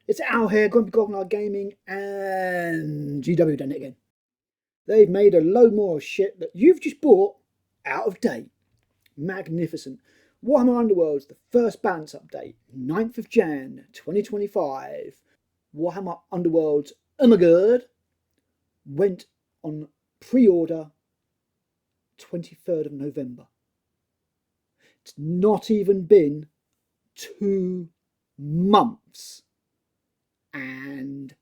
It's Al here, Grumpy Grognard Gaming, and GW done it again. They've made a load more shit that you've just bought out of date. Magnificent. Warhammer Underworlds, the first balance update, 9th of Jan 2025. Warhammer Underworlds, oh my god, went on pre-order 23rd of November. It's not even been 2 months. And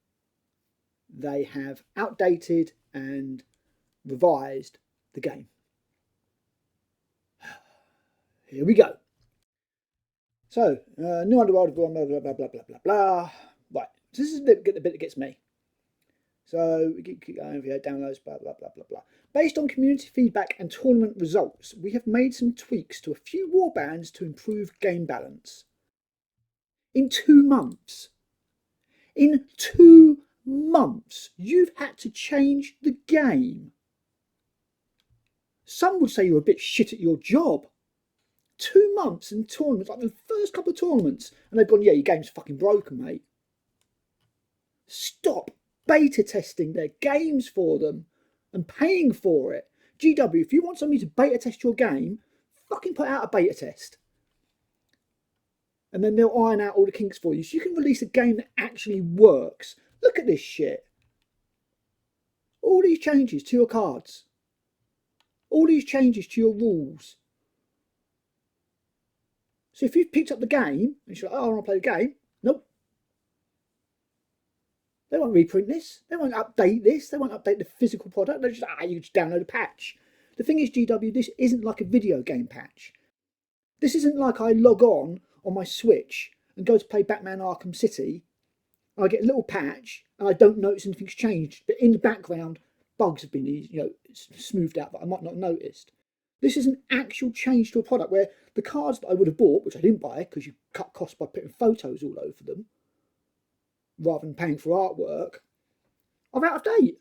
they have outdated and revised the game. Here we go. So, new Underworld, blah, blah, blah, blah, blah, blah, blah. Right, so this is the bit that gets me. So, we keep going over here, downloads, blah, blah, blah, blah, blah. Based on community feedback and tournament results, we have made some tweaks to a few warbands to improve game balance. In 2 months. In 2 months, you've had to change the game. Some would say you're a bit shit at your job. 2 months in tournaments, like the first couple of tournaments, and they've gone, yeah, your game's fucking broken, mate. Stop beta testing their games for them and paying for it. GW, if you want somebody to beta test your game, fucking put out a beta test. And then they'll iron out all the kinks for you, so you can release a game that actually works. Look at this shit. All these changes to your cards. All these changes to your rules. So if you've picked up the game, and you're like, oh, I want to play the game. Nope. They won't reprint this. They won't update this. They won't update the physical product. They'll just, you just download a patch. The thing is, GW, this isn't like a video game patch. This isn't like I log on my Switch and go to play Batman Arkham City, and I get a little patch and I don't notice anything's changed, but in the background bugs have been smoothed out that I might not have noticed. This is an actual change to a product where the cards that I would have bought, which I didn't buy because you cut costs by putting photos all over them rather than paying for artwork, are out of date.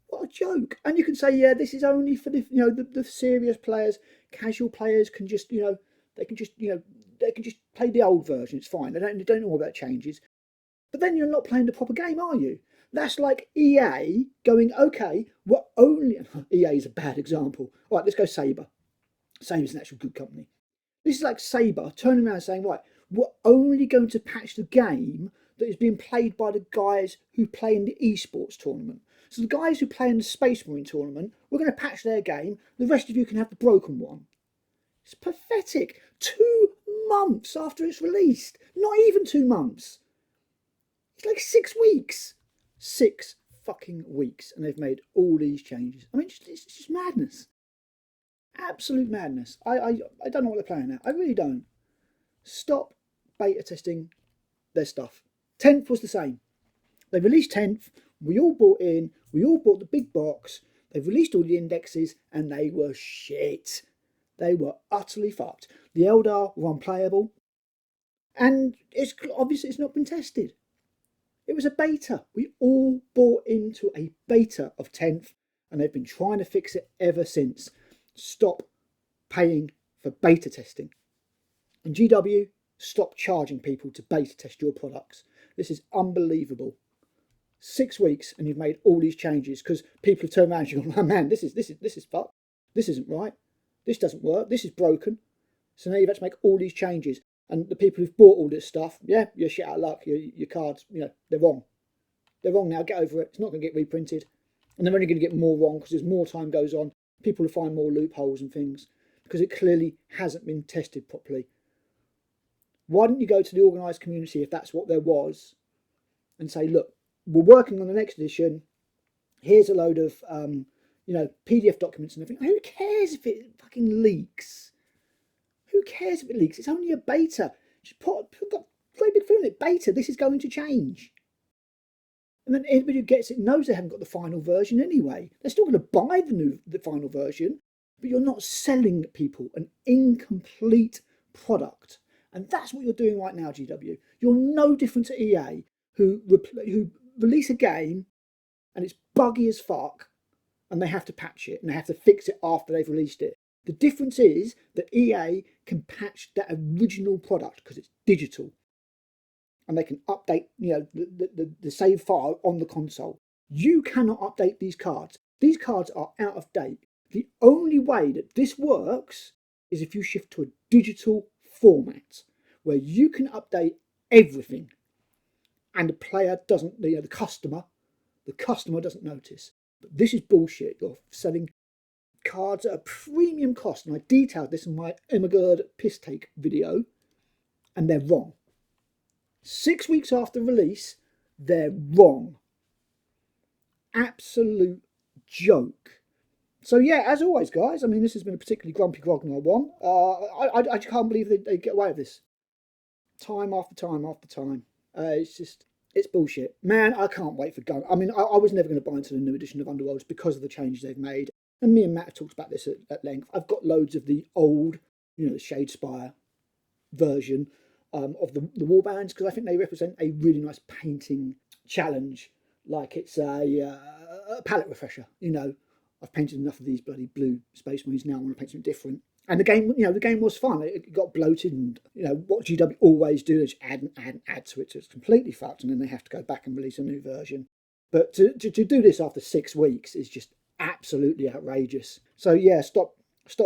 What a joke. And you can say, yeah, this is only for the serious players. Casual players can just they can just play the old version. It's fine. They don't know about changes. But then you're not playing the proper game, are you? That's like EA going, okay, we're only... EA is a bad example. All right, let's go Sabre. Saber's an actual good company. This is like Sabre turning around and saying, right, we're only going to patch the game that is being played by the guys who play in the esports tournament. So the guys who play in the Space Marine tournament, we're going to patch their game. The rest of you can have the broken one. It's pathetic. 2 months after it's released. Not even 2 months. It's like 6 weeks. 6 fucking weeks. And they've made all these changes. I mean, it's just madness. Absolute madness. I don't know what they're playing at. I really don't. Stop beta testing their stuff. 10th was the same. They released 10th. We all bought in. We all bought the big box. They've released all the indexes and they were shit. They were utterly fucked. The Eldar were unplayable. And it's obviously it's not been tested. It was a beta. We all bought into a beta of 10th and they've been trying to fix it ever since. Stop paying for beta testing. And GW, stop charging people to beta test your products. This is unbelievable. 6 weeks and you've made all these changes because people have turned around and gone, oh man, this is fucked. This isn't right. This doesn't work. This is broken. So now you've had to make all these changes. And the people who've bought all this stuff, yeah, you're shit out of luck. Your cards, they're wrong. They're wrong now. Get over it. It's not going to get reprinted. And they're only going to get more wrong because as more time goes on, people will find more loopholes and things because it clearly hasn't been tested properly. Why don't you go to the organised community, if that's what there was, and say, look, we're working on the next edition. Here's a load of, PDF documents and everything. Who cares if it fucking leaks? Who cares if it leaks? It's only a beta. Just put very big foot in it. Beta. This is going to change. And then anybody who gets it knows they haven't got the final version anyway. They're still going to buy the final version, but you're not selling people an incomplete product. And that's what you're doing right now, GW. You're no different to EA, who release a game and it's buggy as fuck, and they have to patch it and they have to fix it after they've released it. The difference is that EA can patch that original product because it's digital, and they can update, the save file on the console. You cannot update these cards. These cards are out of date. The only way that this works is if you shift to a digital format where you can update everything, and the player doesn't, the customer doesn't notice. But this is bullshit. You're selling cards at a premium cost, and I detailed this in my Emigerd piss take video, and they're wrong. 6 weeks after release, they're wrong. Absolute joke. So yeah, as always, guys, I mean, this has been a particularly grumpy Grognard one. I just can't believe they get away with this. Time after time after time. It's bullshit. Man, I can't wait for Gun. I mean, I was never going to buy into the new edition of Underworlds because of the changes they've made. And me and Matt have talked about this at length. I've got loads of the old, the Shadespire version of the warbands, because I think they represent a really nice painting challenge. Like it's a palette refresher. I've painted enough of these bloody blue Space Marines. Now I want to paint something different. And the game, the game was fun. It got bloated, and what GW always do is add and add and add to it, so it's completely fucked, and then they have to go back and release a new version. But to do this after 6 weeks is just absolutely outrageous. So yeah, stop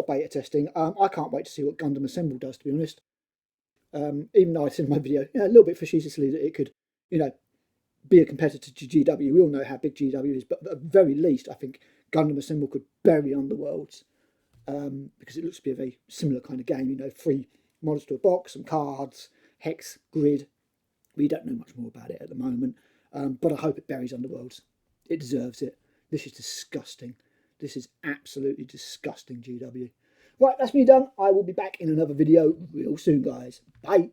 beta testing. I can't wait to see what Gundam Assemble does, to be honest. Even though I said in my video, a little bit facetiously that it could, be a competitor to GW. We all know how big GW is, but at the very least, I think Gundam Assemble could bury Underworlds, because it looks to be a very similar kind of game. 3 models to a box, some cards, hex, grid. We don't know much more about it at the moment, but I hope it buries Underworlds. It deserves it. This is disgusting. This is absolutely disgusting, GW. Right, that's me done. I will be back in another video real soon, guys. Bye.